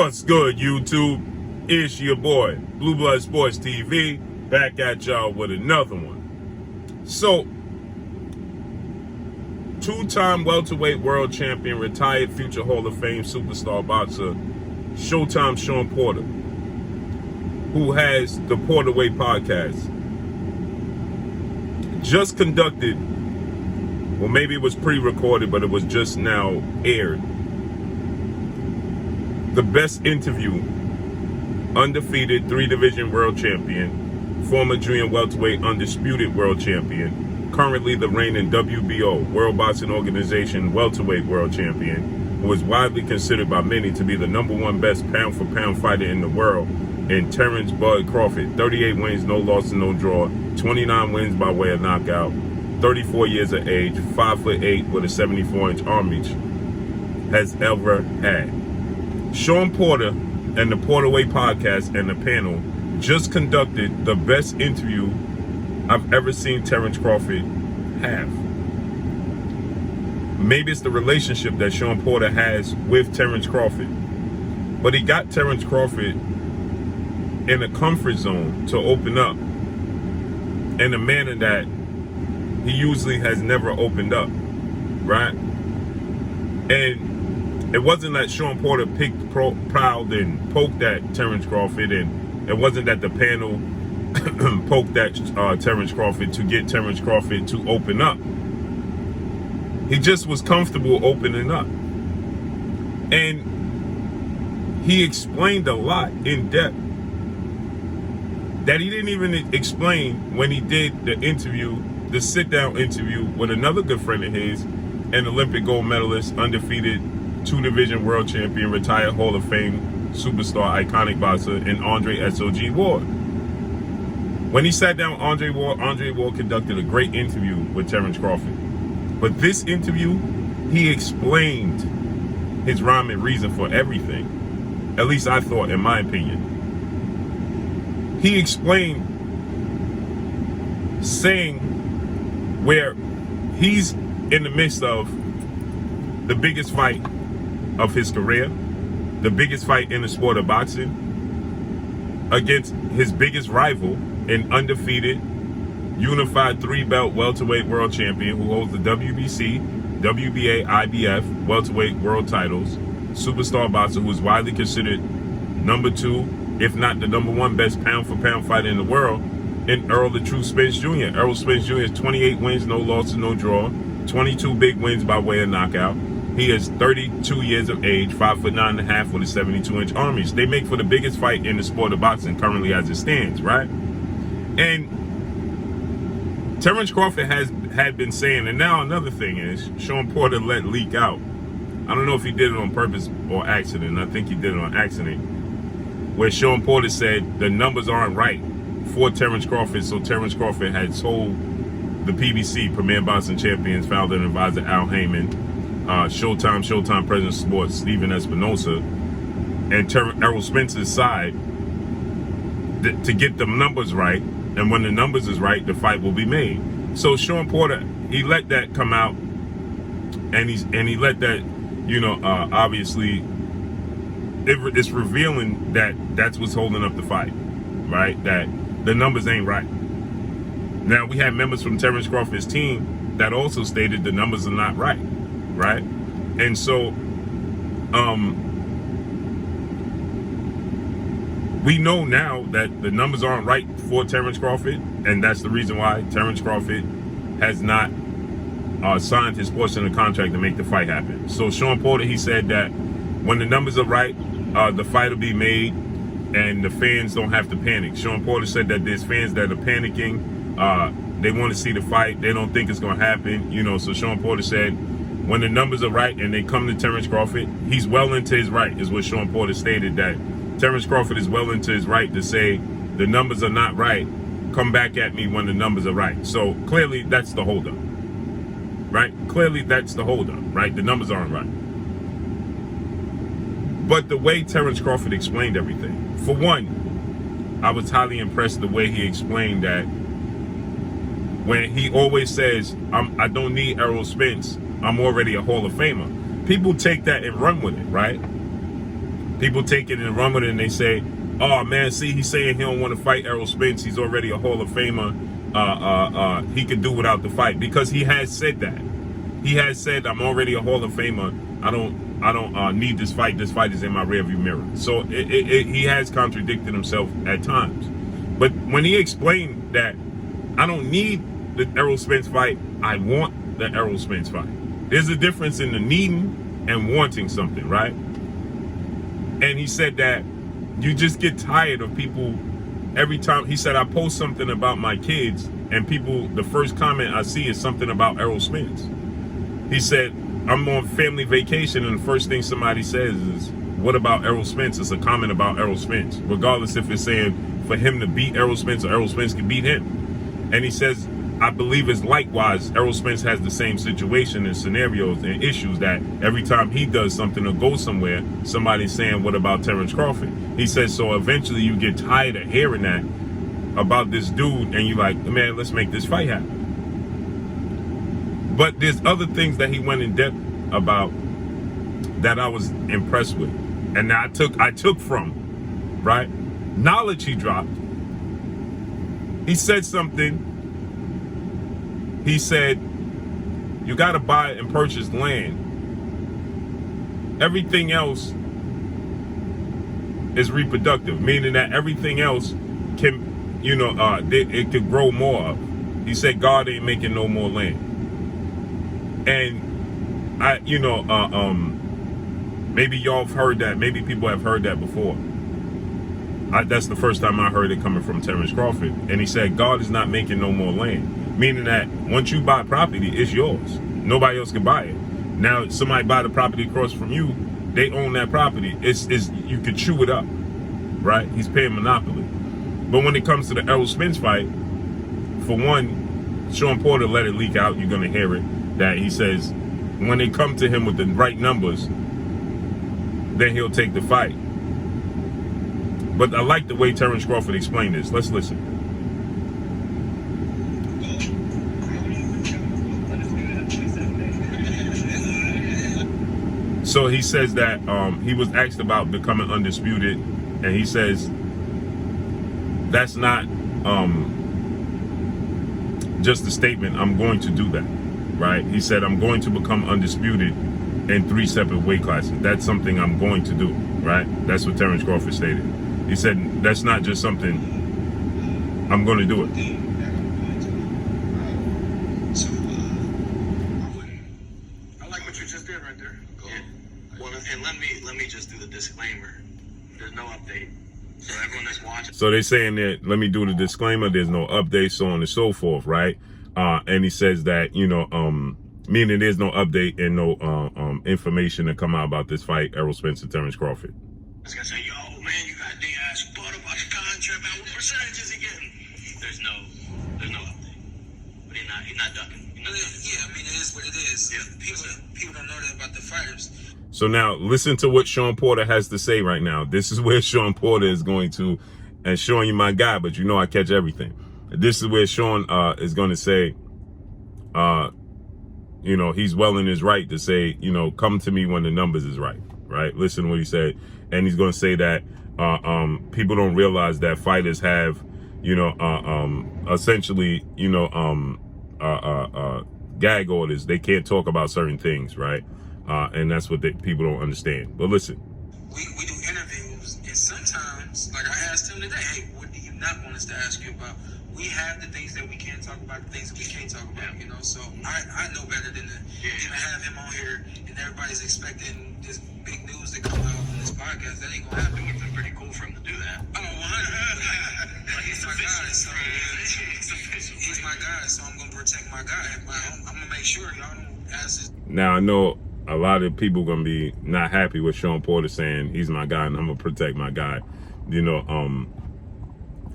What's good, YouTube? It's your boy, Blue Blood Sports TV, back at y'all with another one. So, two-time welterweight world champion, retired future Hall of Fame superstar boxer, Showtime Shawn Porter, who has the PORTERWAY podcast, just conducted, well, maybe it was pre-recorded, but it was just now aired, the best interview, undefeated 3-division world champion, former junior welterweight undisputed world champion, currently the reigning WBO, World Boxing Organization welterweight world champion, who is widely considered by many to be the #1 best pound-for-pound fighter in the world, and Terence "Bud" Crawford, 38 wins, no loss and no draw, 29 wins by way of knockout, 34 years of age, 5'8" with a 74-inch arm reach, has ever had. Shawn Porter and the PORTERWAY podcast and the panel just conducted the best interview I've ever seen Terence Crawford have. Maybe it's the relationship that Shawn Porter has with Terence Crawford, but he got Terence Crawford in a comfort zone to open up in a manner that he usually has never opened up, right? And it wasn't that Shawn Porter picked, prowled, and poked at Terence Crawford, and it wasn't that the panel poked at Terence Crawford to get Terence Crawford to open up. He just was comfortable opening up. And he explained a lot in depth that he didn't even explain when he did the interview, the sit-down interview with another good friend of his, an Olympic gold medalist, undefeated 2-division world champion, retired Hall of Fame superstar, iconic boxer, and Andre S.O.G. Ward. When he sat down Andre Ward conducted a great interview with Terence Crawford. But this interview, he explained his rhyme and reason for everything. At least I thought, in my opinion. He explained saying where he's in the midst of the biggest fight of his career, the biggest fight in the sport of boxing, against his biggest rival, an undefeated, unified 3-belt welterweight world champion who holds the WBC, WBA, IBF welterweight world titles, superstar boxer who is widely considered #2, if not the #1 best pound-for-pound fighter in the world, and Errol the True Spence Jr. Errol Spence Jr. has 28 wins, no losses, no draw, 22 big wins by way of knockout. He is 32 years of age, 5'9.5" with a 72-inch arm reach. They make for the biggest fight in the sport of boxing currently as it stands, right? And Terence Crawford had been saying, and now another thing is, Shawn Porter let leak out. I don't know if he did it on purpose or accident. I think he did it on accident. Where Shawn Porter said the numbers aren't right for Terence Crawford, so Terence Crawford had told the PBC, Premier Boxing Champions, founder and advisor Al Heyman, Showtime President of Sports, Stephen Espinosa, and Errol Spence's side to get the numbers right, and when the numbers is right, the fight will be made. So Shawn Porter, he let that come out, and he let that, obviously, it's revealing that that's what's holding up the fight, right? That the numbers ain't right. Now, we have members from Terence Crawford's team that also stated the numbers are not right, right? And so, we know now that the numbers aren't right for Terence Crawford, and that's the reason why Terence Crawford has not signed his portion of the contract to make the fight happen. So Shawn Porter, he said that when the numbers are right, the fight will be made, and the fans don't have to panic. Shawn Porter said that there's fans that are panicking. They want to see the fight. They don't think it's going to happen. So Shawn Porter said, when the numbers are right and they come to Terence Crawford, he's well into his right, is what Shawn Porter stated, that Terence Crawford is well into his right to say the numbers are not right. Come back at me when the numbers are right. So clearly that's the holdup, right? Clearly that's the holdup, right? The numbers aren't right. But the way Terence Crawford explained everything, for one, I was highly impressed the way he explained that when he always says, I don't need Errol Spence, I'm already a Hall of Famer. People take that and run with it, right? people take it and run with it and they say, oh man, see, he's saying he don't want to fight Errol Spence. He's already a Hall of Famer. He could do without the fight, because he has said that. He has said, I'm already a Hall of Famer. I don't need this fight. This fight is in my rearview mirror. So he has contradicted himself at times. But when he explained that I don't need the Errol Spence fight, I want the Errol Spence fight. There's a difference in the needing and wanting something, right? And he said that you just get tired of people every time. He said, I post something about my kids and people, the first comment I see is something about Errol Spence. He said, I'm on family vacation and the first thing somebody says is, what about Errol Spence? It's a comment about Errol Spence, regardless if it's saying for him to beat Errol Spence or Errol Spence can beat him. And he says, I believe it's likewise. Errol Spence has the same situation and scenarios and issues that every time he does something or goes somewhere, somebody's saying, what about Terence Crawford? He says, so eventually you get tired of hearing that about this dude and you're like, man, let's make this fight happen. But there's other things that he went in depth about that I was impressed with. And I took from, right? Knowledge he dropped. He said something. He said, you got to buy and purchase land. Everything else is reproductive, meaning that everything else can, it could grow more of. He said, God ain't making no more land. And maybe y'all have heard that. Maybe people have heard that before. That's the first time I heard it coming from Terence Crawford. And he said, God is not making no more land. Meaning that once you buy property, it's yours. Nobody else can buy it. Now, somebody buy the property across from you, they own that property. You could chew it up, right? He's paying monopoly. But when it comes to the Errol Spence fight, for one, Shawn Porter let it leak out. You're going to hear it. That he says, when they come to him with the right numbers, then he'll take the fight. But I like the way Terence Crawford explained this. Let's listen. So he says that he was asked about becoming undisputed, and he says that's not just a statement. I'm going to do that. Right? He said, I'm going to become undisputed in 3 separate weight classes. That's something I'm going to do, right? That's what Terence Crawford stated. He said, that's not just something, I'm going to do it. So, I like what you just did right there. Yeah. Well, and let me just do the disclaimer. There's no update. So everyone that's watching. So they're saying that, let me do the disclaimer, there's no update, so on and so forth, right? And he says that, meaning there's no update and no information to come out about this fight, Errol Spence and Terence Crawford. I was gonna say, yo, man, you got Diaz, you bought about the contract, man, what percentage is he getting? There's no update. But he's not ducking. Yeah, I mean, it is what it is. Yeah, people don't know that about the fighters. So now listen to what Shawn Porter has to say right now. This is where Shawn Porter is going to, and showing you my guy, but I catch everything. This is where Shawn is going to say, he's well in his right to say, come to me when the numbers is right, right? Listen to what he said. And he's going to say that people don't realize that fighters have, essentially, gag orders. They can't talk about certain things, right? And that's what people don't understand. But listen. We do interviews, and sometimes, like I asked him today, hey, what do you not want us to ask you about? We have the things that we can talk about, the things that we can't talk about, so I know better than to even have him on here, and everybody's expecting this big news to come out on this podcast. That ain't gonna happen. It's been pretty cool for him to do that. Oh, he's my guy, so he's my guy, so I'm gonna protect my guy. I'm gonna make sure y'all don't ask this. Now I know a lot of people gonna be not happy with Shawn Porter saying he's my guy and I'm gonna protect my guy,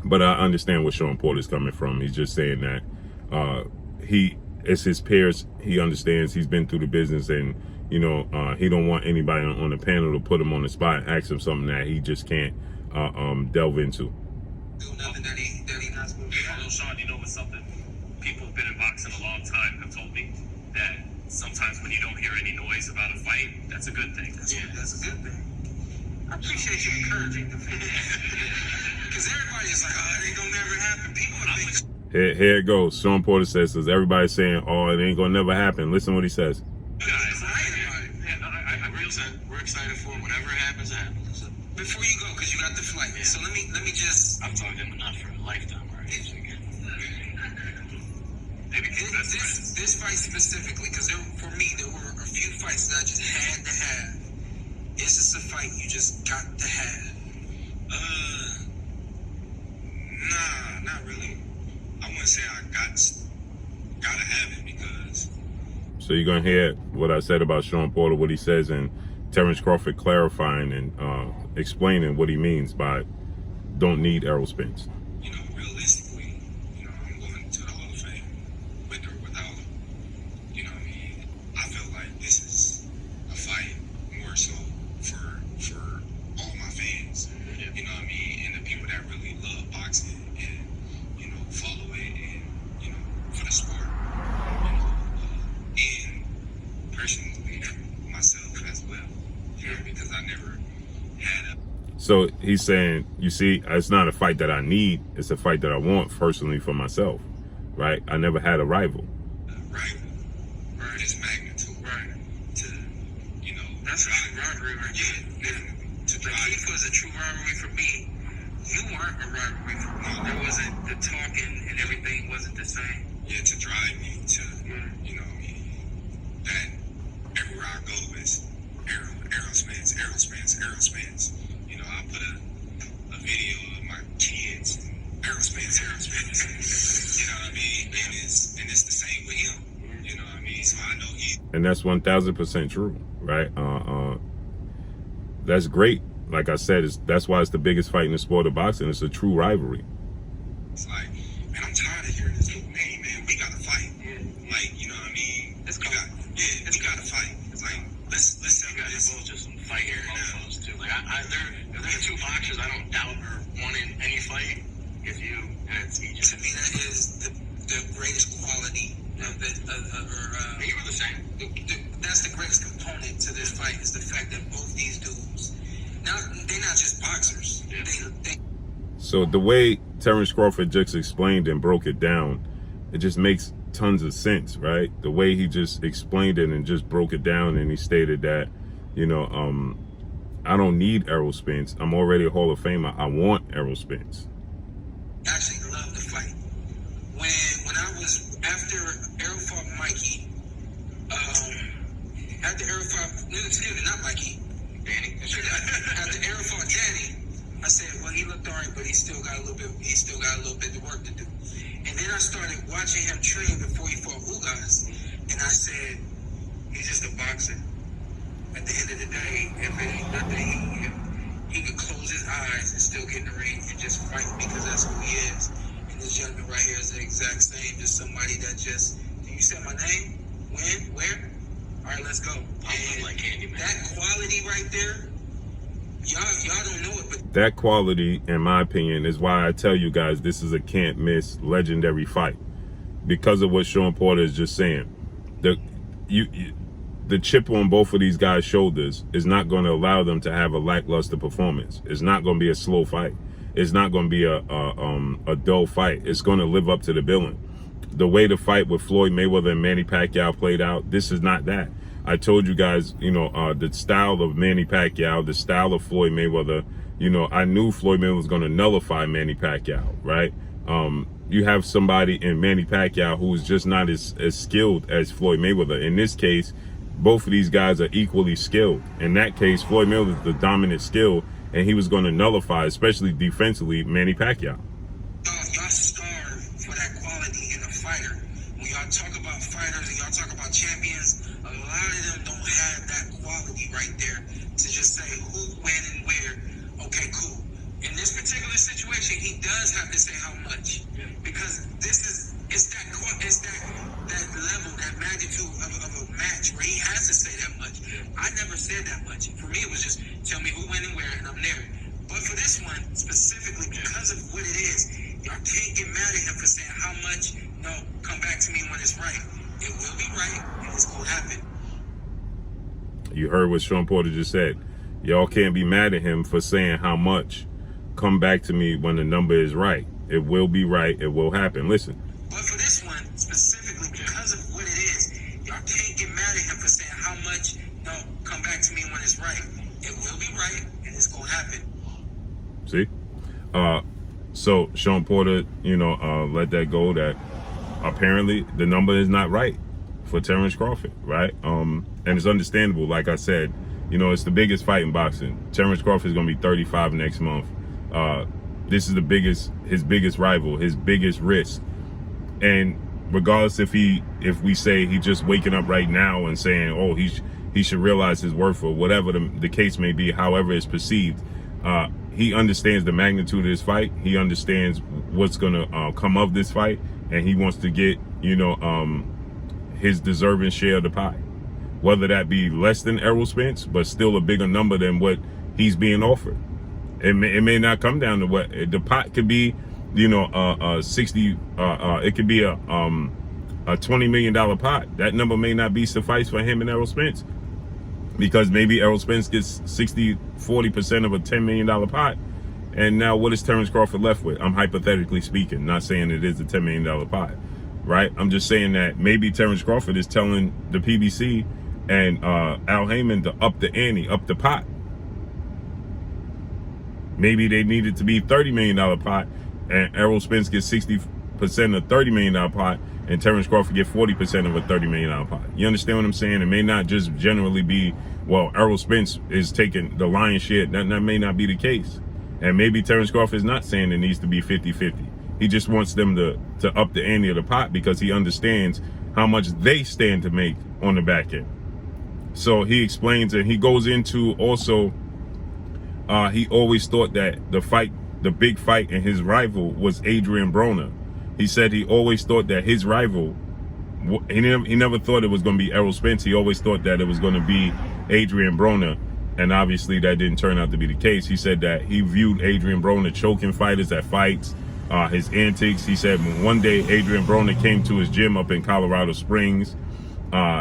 but I understand where Shawn Porter's coming from. He's just saying that it's his peers. He understands. He's been through the business, and he don't want anybody on the panel to put him on the spot and ask him something that he just can't delve into. Do nothing that he not supposed to do. Although, Shawn, what's something people who've been in boxing a long time have told me, that sometimes when you don't hear any noise about a fight, that's a good thing. That's a good thing. I appreciate you encouraging the fans. Because everybody is like, oh, it ain't gonna never happen. People are big. Here it goes. Sean Porter says, everybody's saying, oh, it ain't gonna never happen. Listen to what he says. We're excited for whatever happens, happens. Before you go, because you got the flight. Yeah. So let me just. I'm talking enough for a lifetime, right? Maybe this fight specifically, because for me, there were a few fights that I just had to have. Is this a fight you just got to have? Nah, not really. I wouldn't say I gotta have it because. So you're gonna hear what I said about Sean Porter, what he says, and Terence Crawford clarifying and explaining what he means by don't need Errol Spence. You know, realistically, you know, I'm going to the Hall of Fame with or without. You know what I mean? I feel like this is a fight more so for all my fans. You know what I mean? And the people that really love boxing and, you know, follow it and, you know, for the sport. You know, and personally, myself as well. You know, because I never had a. So he's saying, you see, it's not a fight that I need. It's a fight that I want personally for myself, right? I never had a rival. Rival, right? This magnitude, right? To, you know, that's a true rivalry, right? Yeah, to drive. Like, Keith was a true rivalry for me. You weren't a rivalry for me. There wasn't the talking and everything wasn't the same. Yeah, to drive me to, you know what I mean, that everywhere I go is Errol Spence. You know, I put a video of my kids, Errol Spence. You know what I mean? And it's the same with him. You know what I mean? So I know he. And that's 1000% true, right? That's great. Like I said, that's why it's the biggest fight in the sport of boxing. It's a true rivalry. It's like, man, I'm tired of hearing this dude name, man. We gotta fight. Like, you know what I mean? We gotta fight. It's like, let's settle this. Both just some fight here motherfuckers too. Like if there are two boxers I don't doubt are wanting any fight. If you and it's each. To me, that is the greatest quality of it. You were the same. That's the greatest component to this fight is the fact that both these dudes, they're not just boxers. Yeah. They So the way Terence Crawford just explained and broke it down, it just makes tons of sense, right? The way he just explained it and just broke it down, and he stated that, you know, I don't need Errol Spence. I'm already a Hall of Famer. I want Errol Spence. Actually love the fight. When I was after Errol fought Mikey, after Errol fought, excuse me, not Mikey, Danny. After Errol fought Danny, I said, well, he looked alright, but he still got a little bit of work to do. And then I started watching him train before he fought Ugas, and I said, he's just a boxer. At the end of the day, if it ain't nothing, he could close his eyes and still get in the ring and just fight because that's who he is. And this gentleman right here is the exact same, just somebody that just, you said my name? When? Where? All right, let's go. And like Candyman. That quality right there, y'all don't know it, but that quality, in my opinion, is why I tell you guys this is a can't miss legendary fight, because of what Sean Porter is just saying. The chip on both of these guys' shoulders is not going to allow them to have a lackluster performance. It's not going to be a slow fight. It's not going to be a dull fight. It's going to live up to the billing. The way the fight with Floyd Mayweather and Manny Pacquiao played out, this is not that. I told you guys, you know, the style of Manny Pacquiao, the style of Floyd Mayweather, you know, I knew Floyd Mayweather was going to nullify Manny Pacquiao, right? You have somebody in Manny Pacquiao who is just not as skilled as Floyd Mayweather. In this case, both of these guys are equally skilled. In that case, Floyd Mayweather is the dominant skill, and he was going to nullify, especially defensively, Manny Pacquiao. Y'all starve for that quality in a fighter. When y'all talk about fighters and y'all talk about champions, a lot of them don't have that quality right there to just say who, when, and where. Okay, cool. In this particular situation, he does have to say how much, because it's that level, that magnitude of a match where he has to say that much. I never said that much. For me, it was just tell me who, when, and where, and I'm there. But for this one specifically, because of what it is, y'all can't get mad at him for saying how much. No, come back to me when it's right. It will be right, and it's gonna happen. You heard what Sean Porter just said. Y'all can't be mad at him for saying how much. Come back to me when the number is right. It will be right. It will happen. Listen. But for this one, specifically because of what it is, y'all can't get mad at him for saying how much. No, come back to me when it's right. It will be right, and it's going to happen. See? So Shawn Porter, let that go that apparently the number is not right for Terence Crawford, right? And it's understandable. Like I said, it's the biggest fight in boxing. Terence Crawford is going to be 35 next month. This is his biggest rival, his biggest risk. And regardless if we say he's just waking up right now and saying, oh, he should realize his worth, or whatever the case may be, however it's perceived, he understands the magnitude of this fight. He understands what's going to come of this fight, and he wants to get, his deserving share of the pie. Whether that be less than Errol Spence, but still a bigger number than what he's being offered. It may not come down to what the pot could be, 60. It could be a $20 million pot. That number may not be suffice for him and Errol Spence, because maybe Errol Spence gets 40% of a $10 million pot. And now what is Terence Crawford left with? I'm hypothetically speaking, not saying it is a $10 million pot, right? I'm just saying that maybe Terence Crawford is telling the PBC and Al Heyman to up the ante, up the pot. Maybe they need it to be $30 million pot, and Errol Spence gets 60% of $30 million pot, and Terence Crawford get 40% of a $30 million pot. You understand what I'm saying? It may not just generally be, well, Errol Spence is taking the lion's share. That may not be the case. And maybe Terence Crawford is not saying it needs to be 50-50. He just wants them to up the ante of the pot, because he understands how much they stand to make on the back end. So he explains, and he goes into also, he always thought that the big fight and his rival was Adrian Broner. He said he always thought that his rival, he never thought it was going to be Errol Spence. He always thought that it was going to be Adrian Broner. And obviously that didn't turn out to be the case. He said that he viewed Adrian Broner choking fighters at fights, his antics. He said one day Adrian Broner came to his gym up in Colorado Springs.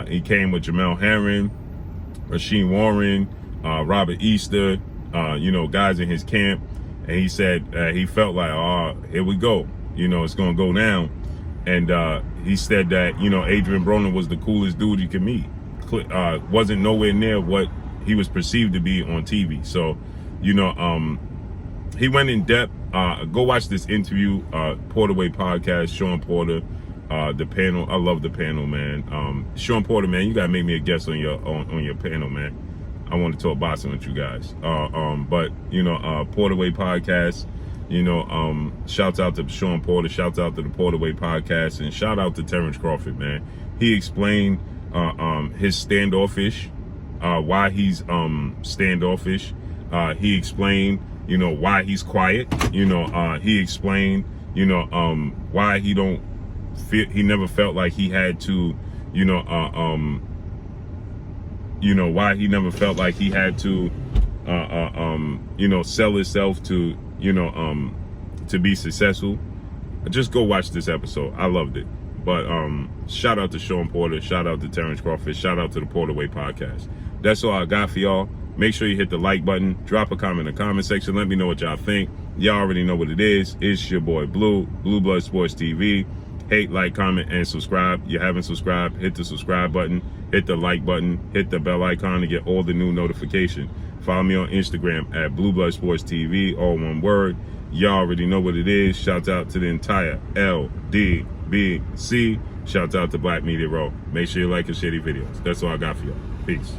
He came with Jamel Herring, Rasheed Warren, Robert Easter, guys in his camp. And he said he felt like, oh, here we go. It's going to go down. And he said that, Adrian Broner was the coolest dude you could meet. Wasn't nowhere near what he was perceived to be on TV. So, he went in depth. Go watch this interview, PORTERWAY podcast, Shawn Porter, the panel. I love the panel, man. Shawn Porter, man, you got to make me a guest on your panel, man. I want to talk boxing with you guys. But PORTERWAY podcast, shouts out to Shawn Porter, shouts out to the PORTERWAY podcast, and shout out to Terence Crawford, man. He explained his standoffish, why he's standoffish. He explained, why he's quiet. He explained, why he don't feel, he never felt like he had to, why he never felt like he had to, sell himself to, to be successful. Just go watch this episode. I loved it. But shout out to Shawn Porter, shout out to Terence Crawford, shout out to the PORTERWAY podcast. That's all I got for y'all. Make sure you hit the like button, drop a comment in the comment section. Let me know what y'all think. Y'all already know what it is. It's your boy Blue Blood Sports TV. Hate, like, comment, and subscribe. You haven't subscribed, hit the subscribe button, hit the like button, hit the bell icon to get all the new notifications. Follow me on Instagram at Blue Blood Sports TV, all one word. Y'all already know what it is. Shout out to the entire LDBC. Shout out to Black Media Row. Make sure you like and share these videos. That's all I got for y'all. Peace.